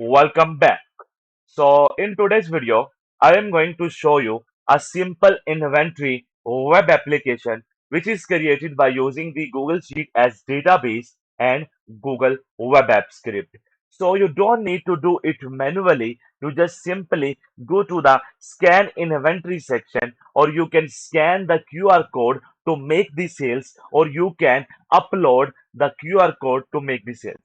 Welcome back. So in today's video, I am going to show you a simple inventory web application which is created by using the Google Sheet as database and Google Web App Script. So you don't need to do it manually. You just simply go to the scan inventory section, or you can scan the QR code to make the sales, or you can upload the QR code to make the sales.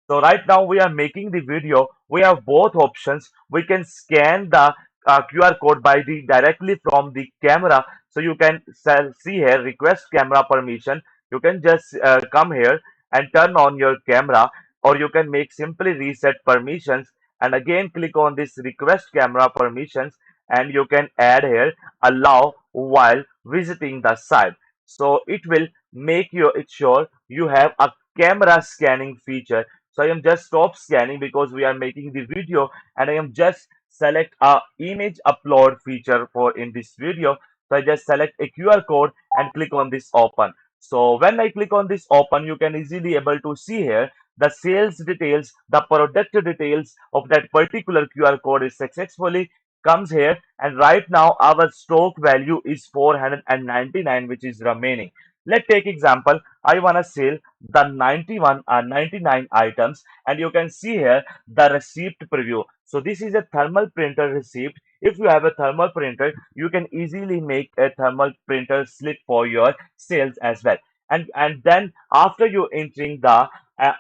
So right now we are making the video. We have both options. We can scan the QR code by the directly from the camera. So you can see here request camera permission. You can just come here and turn on your camera, or you can make simply reset permissions and again click on this request camera permissions, and you can add here allow while visiting the site. So it will make you it sure you have a camera scanning feature. So I am just stop scanning because we are making the video, and I am just select a image upload feature for in this video. So I just select a QR code and click on this open. So when I click on this open, you can easily able to see here the sales details, the product details of that particular QR code is successfully comes here, and right now our stock value is 499, which is remaining. Let's take example. I want to sell the 99 items, and you can see here the receipt preview. So this is a thermal printer receipt. If you have a thermal printer, you can easily make a thermal printer slip for your sales as well. And then after you entering the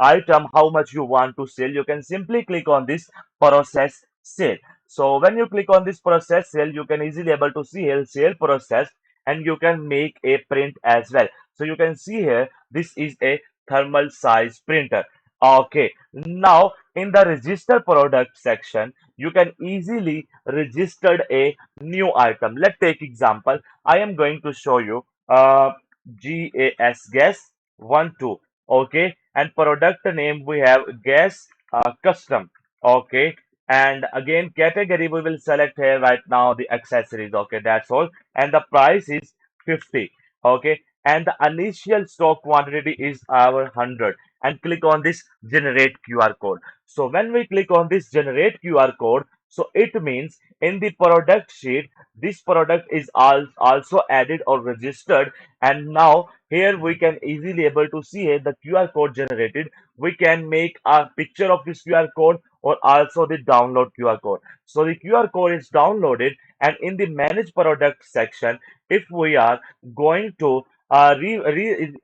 item how much you want to sell, you can simply click on this process sale. So when you click on this process sale, you can easily able to see here sale process, and you can make a print as well. So you can see here this is a thermal size printer. Okay, now in the register product section, you can easily register a new item. Let's take example. I am going to show you gas 12. Okay, and product name we have gas custom. Okay, and again category we will select here right now the accessories. Okay, that's all, and the price is 50. Okay, and the initial stock quantity is our 100, and click on this generate QR code. So when we click on this generate QR code, so it means in the product sheet this product is also added or registered, and now here we can easily able to see here the QR code generated. We can make a picture of this QR code or also the download QR code. So the QR code is downloaded, and in the manage product section, if we are going to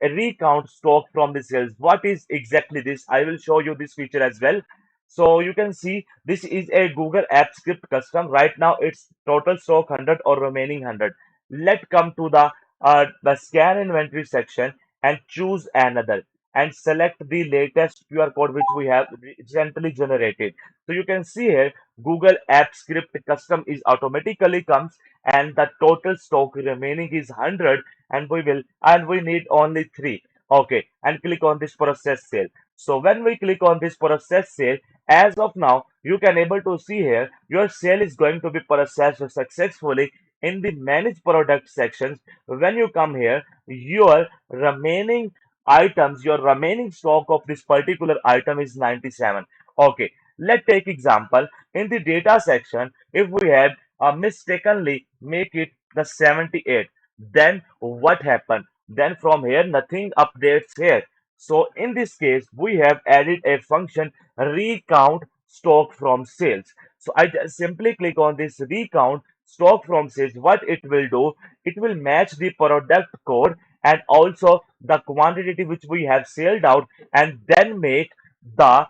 recount stock from the sales. What is exactly this? I will show you this feature as well. So you can see this is a Google App Script custom. Right now it's total stock 100 or remaining 100. Let's come to the scan inventory section and choose another and select the latest QR code which we have recently generated. So you can see here Google App Script custom is automatically comes, and the total stock remaining is 100, and we need only 3. Okay, and click on this process sale. So when we click on this process sale, as of now you can able to see here your sale is going to be processed successfully in the manage product sections. When you come here, your remaining items, your remaining stock of this particular item is 97. Okay, let's take example. In the data section, if we had mistakenly make it the 78, then what happened? Then from here nothing updates here. So in this case we have added a function recount stock from sales. So I just simply click on this recount stock from sales. What it will do, it will match the product code and also the quantity which we have sold out, and then the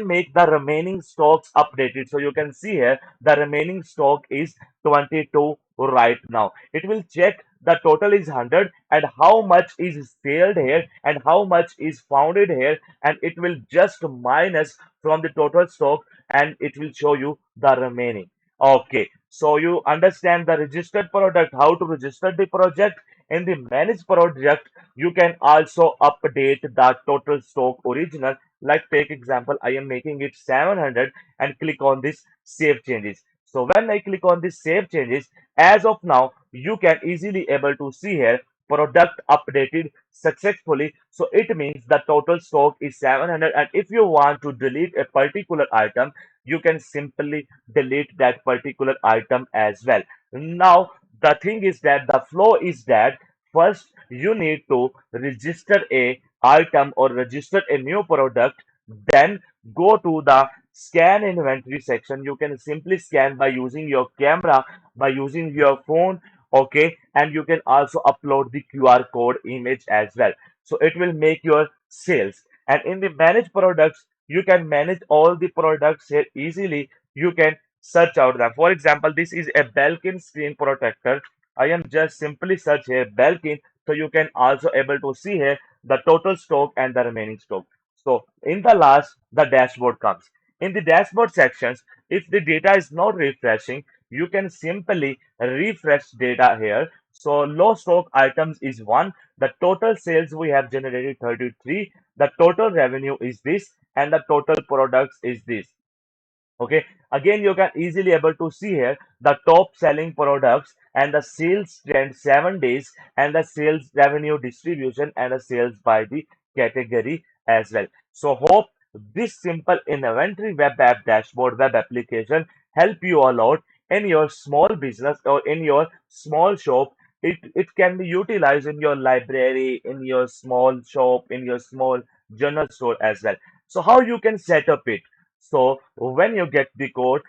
make the remaining stocks updated. So you can see here the remaining stock is 22 right now. It will check the total is 100 and how much is sold here and how much is founded here, and it will just minus from the total stock, and it will show you the remaining. Okay, so you understand the registered product, how to register the project. In the managed project, you can also update the total stock original. Like take example, I am making it 700 and click on this save changes. So when I click on this save changes, as of now, you can easily able to see here product updated successfully. So it means the total stock is 700. And if you want to delete a particular item, you can simply delete that particular item as well. Now, the thing is that the flow is that first you need to register a item or register a new product, then go to the scan inventory section. You can simply scan by using your camera, by using your phone, okay, and you can also upload the QR code image as well. So it will make your sales. And in the manage products, you can manage all the products here easily. You can search out them. For example, this is a Belkin screen protector. I am just simply search here Belkin, so you can also able to see here the total stock and the remaining stock. So in the last, the dashboard comes. In the dashboard sections, if the data is not refreshing, you can simply refresh data here. So low stock items is 1. The total sales we have generated 33. The total revenue is this, and the total products is this. Okay, again you can easily able to see here the top selling products and the sales trend 7 days and the sales revenue distribution and the sales by the category as well. So hope this simple inventory web app dashboard web application help you a lot in your small business or in your small shop. It can be utilized in your library, in your small shop, in your small general store as well. So how you can set up it? So when you get the code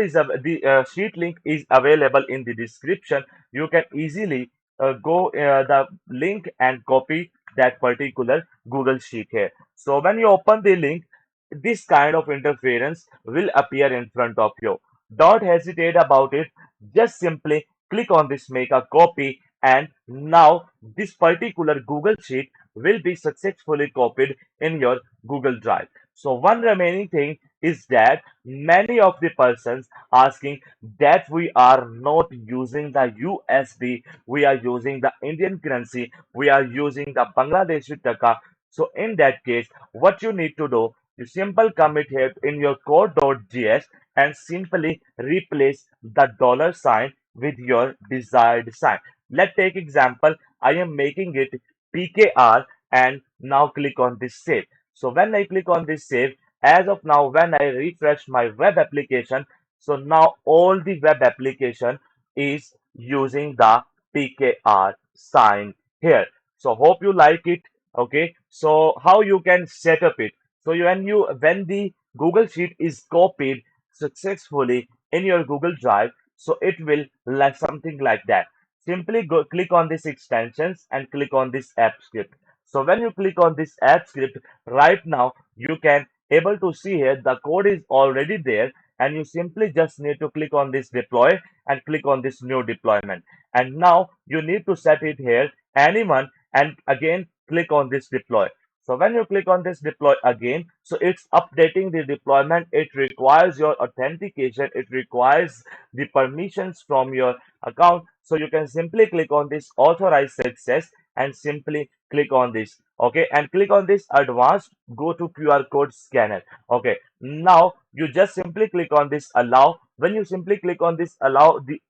is the sheet link is available in the description. You can easily go the link and copy that particular Google sheet here. So when you open the link, this kind of interference will appear in front of you. Don't hesitate about it. Just simply click on this make a copy, and now this particular Google sheet will be successfully copied in your Google Drive. So one remaining thing is that many of the persons asking that we are not using the USD, we are using the Indian currency, we are using the Bangladeshi taka. So in that case, what you need to do, you simply commit here in your code.js and simply replace the dollar sign with your desired sign. Let's take example. I am making it PKR and now click on this save. So when I click on this save, as of now, when I refresh my web application, so now all the web application is using the PKR sign here. So hope you like it. Okay. So how you can set up it? So when the Google Sheet is copied successfully in your Google Drive, so it will like something like that. Simply go click on this extensions and click on this app script. So when you click on this app script, right now you can able to see here the code is already there, and you simply just need to click on this deploy and click on this new deployment. And now you need to set it here anyone and again click on this deploy. So when you click on this deploy again, so it's updating the deployment. It requires your authentication. It requires the permissions from your account. So you can simply click on this authorize success and simply click on this. Okay, and click on this advanced, go to QR code scanner. Okay, now you just simply click on this allow. When you simply click on this allow, the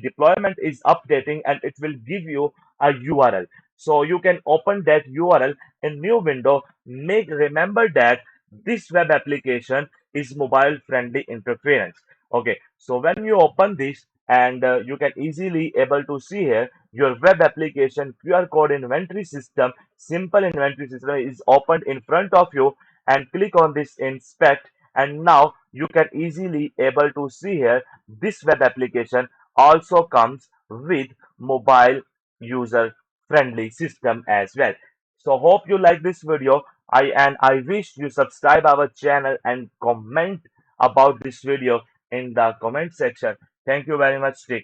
deployment is updating and it will give you a URL. So you can open that URL in new window. Remember that this web application is mobile friendly interference. Okay, so when you open this, and you can easily able to see here your web application QR code inventory system, simple inventory system is opened in front of you, and click on this inspect, and now you can easily able to see here this web application also comes with mobile user friendly system as well. So hope you like this video. I wish you subscribe our channel and comment about this video in the comment section. Thank you very much. Take